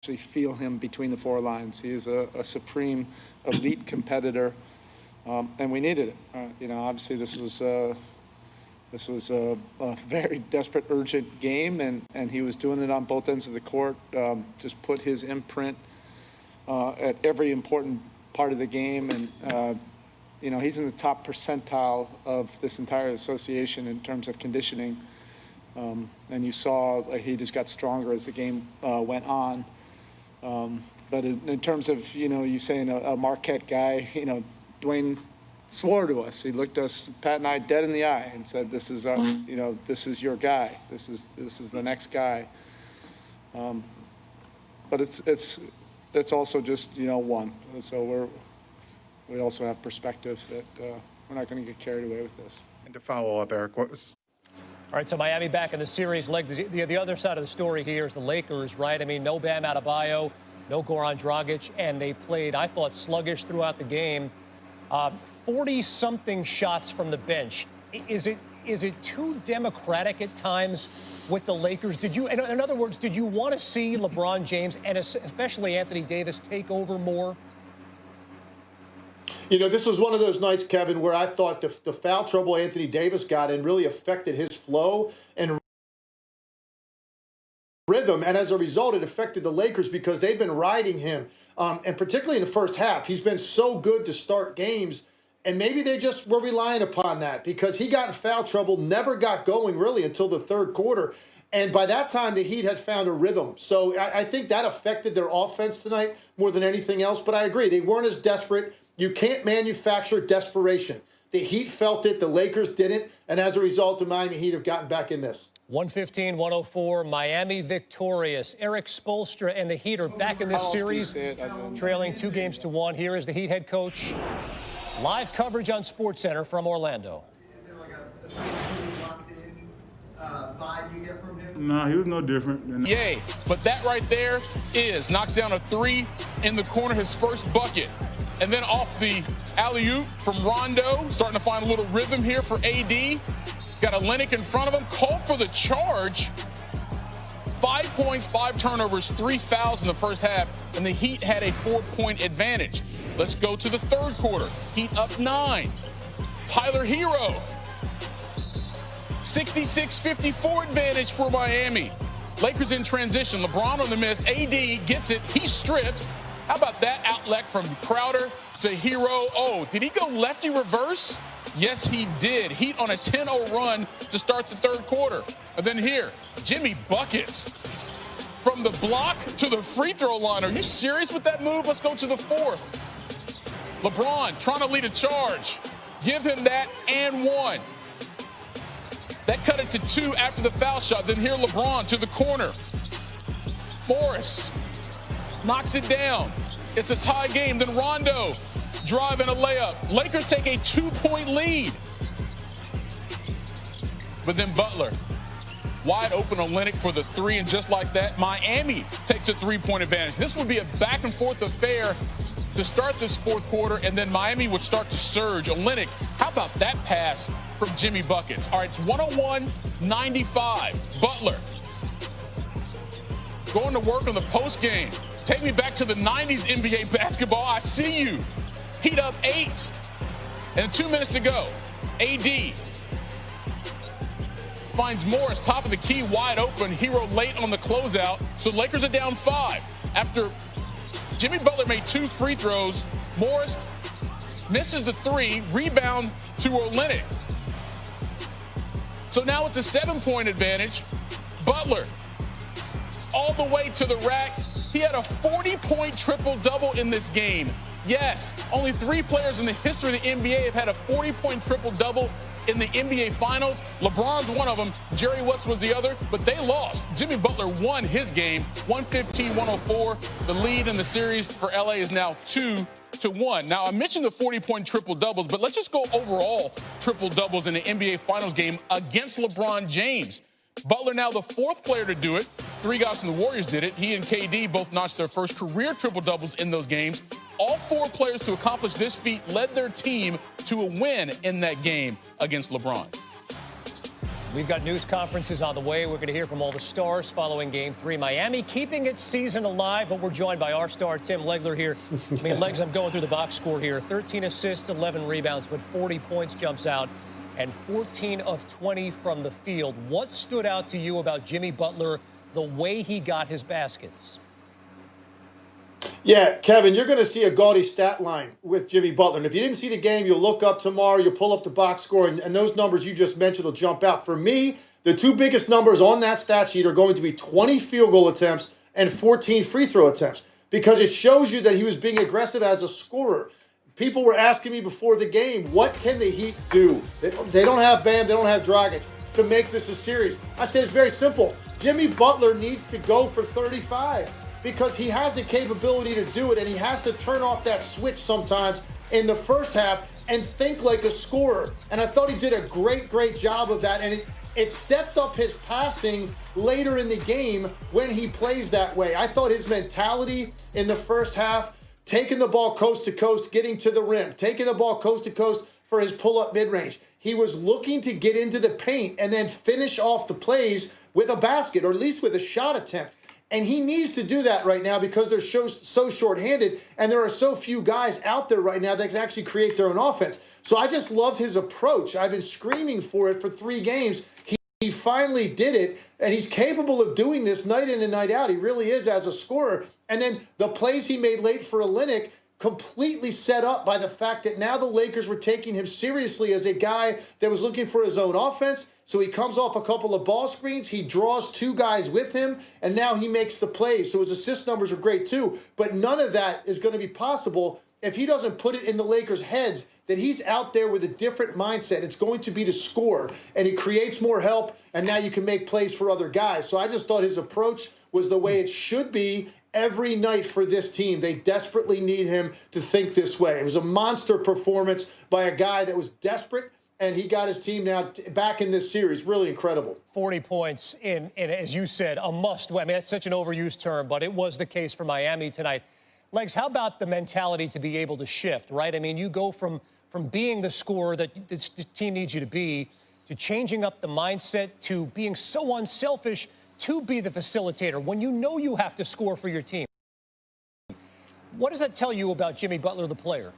actually feel him between the four lines. He is a supreme elite competitor, and we needed it. Obviously this was a very desperate, urgent game, and he was doing it on both ends of the court. Just put his imprint at every important part of the game, and he's in the top percentile of this entire association in terms of conditioning. And you saw he just got stronger as the game went on. But in terms of, you saying a Marquette guy, Dwayne swore to us. He looked us, Pat and I, dead in the eye and said, "This is, this is your guy. This is the next guy." But it's also just, one. So we also have perspective that we're not going to get carried away with this. And to follow up, Eric, what was... All right, so Miami back in the series. The other side of the story here is the Lakers, right? I mean, no Bam Adebayo, no Goran Dragic, and they played, I thought, sluggish throughout the game. 40-something shots from the bench. Is it too democratic at times with the Lakers? In other words, did you want to see LeBron James and especially Anthony Davis take over more? This was one of those nights, Kevin, where I thought the foul trouble Anthony Davis got in really affected his flow and rhythm. And as a result, it affected the Lakers because they've been riding him. And particularly in the first half, he's been so good to start games. And maybe they just were relying upon that because he got in foul trouble, never got going really until the third quarter. And by that time, the Heat had found a rhythm. So I think that affected their offense tonight more than anything else. But I agree, they weren't as desperate. You can't manufacture desperation. The Heat felt it. The Lakers didn't. And as a result, the Miami Heat have gotten back in this. 115-104, Miami victorious. Eric Spoelstra and the Heat are back in this series, trailing 2-1. Here is the Heat head coach. Live coverage on SportsCenter from Orlando. Is there like a locked-in vibe you get from him? No, he was no different. Yay, but that right there knocks down a three in the corner, his first bucket. And then off the alley-oop from Rondo, starting to find a little rhythm here for AD. Got Olynyk in front of him, called for the charge. 5 points, 5 turnovers, 3 fouls in the first half, and the Heat had a 4-point advantage. Let's go to the third quarter. Heat up 9. Tyler Hero. 66-54 advantage for Miami. Lakers in transition. LeBron on the miss. AD gets it. He's stripped. How about that outlet from Crowder to Hero? Oh, did he go lefty reverse? Yes, he did. Heat on a 10-0 run to start the third quarter. And then here, Jimmy buckets. From the block to the free throw line. Are you serious with that move? Let's go to the fourth. LeBron trying to lead a charge. Give him that and 1. That cut it to 2 after the foul shot. Then here LeBron to the corner. Morris knocks it down. It's a tie game. Then Rondo driving a layup. Lakers take a 2-point lead. But then Butler, wide open Olynyk for the 3, and just like that, Miami takes a 3-point advantage. This would be a back-and-forth affair to start this fourth quarter, and then Miami would start to surge. Olynyk, how about that pass from Jimmy Buckets? All right, it's 101-95. Butler going to work on the post game. Take me back to the 90s NBA basketball. I see you. Heat up 8. And 2 minutes to go. AD finds Morris, top of the key, wide open. Hero late on the closeout. So Lakers are down 5. After Jimmy Butler made 2 free throws, Morris misses the 3. Rebound to Olynyk. So now it's a 7-point advantage. Butler all the way to the rack. He had a 40-point triple-double in this game. Yes, only 3 players in the history of the NBA have had a 40-point triple-double in the NBA Finals. LeBron's one of them. Jerry West was the other, but they lost. Jimmy Butler won his game, 115-104. The lead in the series for LA is now 2-1. Now, I mentioned the 40-point triple-doubles, but let's just go overall triple-doubles in the NBA Finals game against LeBron James. Butler now the 4th player to do it. 3 guys from the Warriors did it. He and KD both notched their first career triple-doubles in those games. All 4 players to accomplish this feat led their team to a win in that game against LeBron. We've got news conferences on the way. We're going to hear from all the stars following Game 3. Miami keeping its season alive, but we're joined by our star, Tim Legler, here. I mean, Legs, I'm going through the box score here. 13 assists, 11 rebounds, but 40 points jumps out, and 14 of 20 from the field. What stood out to you about Jimmy Butler, the way he got his baskets? Yeah, Kevin, you're going to see a gaudy stat line with Jimmy Butler. And if you didn't see the game, you'll look up tomorrow, you'll pull up the box score, and those numbers you just mentioned will jump out. For me, the two biggest numbers on that stat sheet are going to be 20 field goal attempts and 14 free throw attempts, because it shows you that he was being aggressive as a scorer. People were asking me before the game, what can the Heat do? They don't have Bam, they don't have Dragic to make this a series. I said it's very simple. Jimmy Butler needs to go for 35. Because he has the capability to do it, and he has to turn off that switch sometimes in the first half and think like a scorer. And I thought he did a great job of that, and it sets up his passing later in the game when he plays that way. I thought his mentality in the first half, taking the ball coast to coast, getting to the rim, taking the ball coast to coast for his pull-up mid-range. He was looking to get into the paint and then finish off the plays with a basket, or at least with a shot attempt. And he needs to do that right now because they're so shorthanded, and there are so few guys out there right now that can actually create their own offense. So I just loved his approach. I've been screaming for it for 3 games. He finally did it, and he's capable of doing this night in and night out. He really is as a scorer. And then the plays he made late for Olynyk, completely set up by the fact that now the Lakers were taking him seriously as a guy that was looking for his own offense. So he comes off a couple of ball screens, he draws 2 guys with him, and now he makes the plays. So his assist numbers are great too, but none of that is going to be possible if he doesn't put it in the Lakers' heads that he's out there with a different mindset. It's going to be to score, and he creates more help, and now you can make plays for other guys. So I just thought his approach was the way it should be every night for this team. They desperately need him to think this way. It was a monster performance by a guy that was desperate, and he got his team now back in this series. Really incredible. 40 points in, as you said, a must-win. I mean, that's such an overused term, but it was the case for Miami tonight. Legs, how about the mentality to be able to shift, right? I mean, you go from being the scorer that this team needs you to be, to changing up the mindset, to being so unselfish, to be the facilitator when you know you have to score for your team. What does that tell you about Jimmy Butler, the player?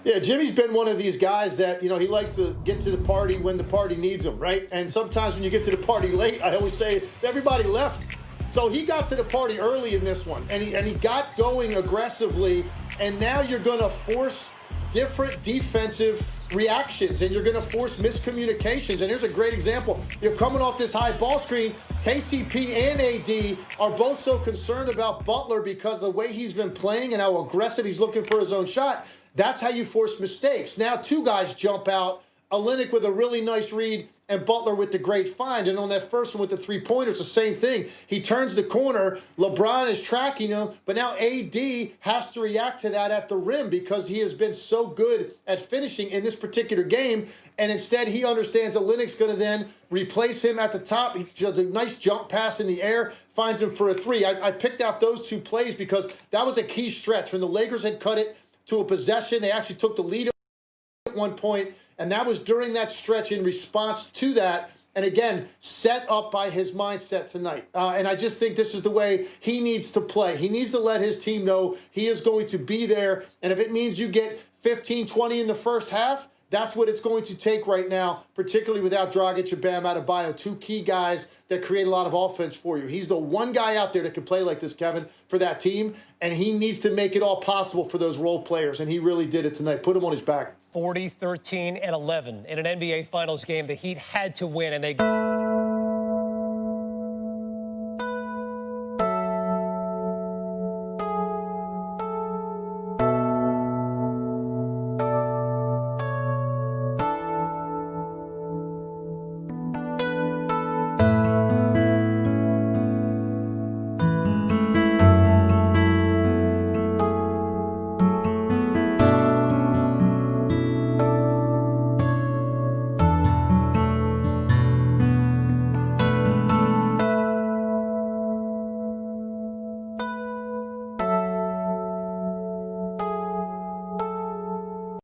Yeah, Jimmy's been one of these guys that, he likes to get to the party when the party needs him, right? And sometimes when you get to the party late, I always say everybody left. So he got to the party early in this one, and he got going aggressively, and now you're going to force different defensive reactions, and you're going to force miscommunications. And here's a great example. You're coming off this high ball screen. KCP and AD are both so concerned about Butler because of the way he's been playing and how aggressive he's looking for his own shot. That's how you force mistakes. Now 2 guys jump out, Olynyk with a really nice read and Butler with the great find. And on that first one with the 3-pointers, the same thing. He turns the corner, LeBron is tracking him, but now AD has to react to that at the rim because he has been so good at finishing in this particular game. And instead, he understands Olynyk's going to then replace him at the top. He does a nice jump pass in the air, finds him for a 3. I picked out those 2 plays because that was a key stretch. When the Lakers had cut it to a possession, they actually took the lead at one point, and that was during that stretch in response to that. And again, set up by his mindset tonight. And I just think this is the way he needs to play. He needs to let his team know he is going to be there. And if it means you get 15, 20 in the first half, that's what it's going to take right now, particularly without Dragic and Bam Adebayo, 2 key guys that create a lot of offense for you. He's the one guy out there that can play like this, Kevin, for that team, and he needs to make it all possible for those role players, and he really did it tonight. Put him on his back. 40, 13, and 11 in an NBA Finals game. The Heat had to win, and they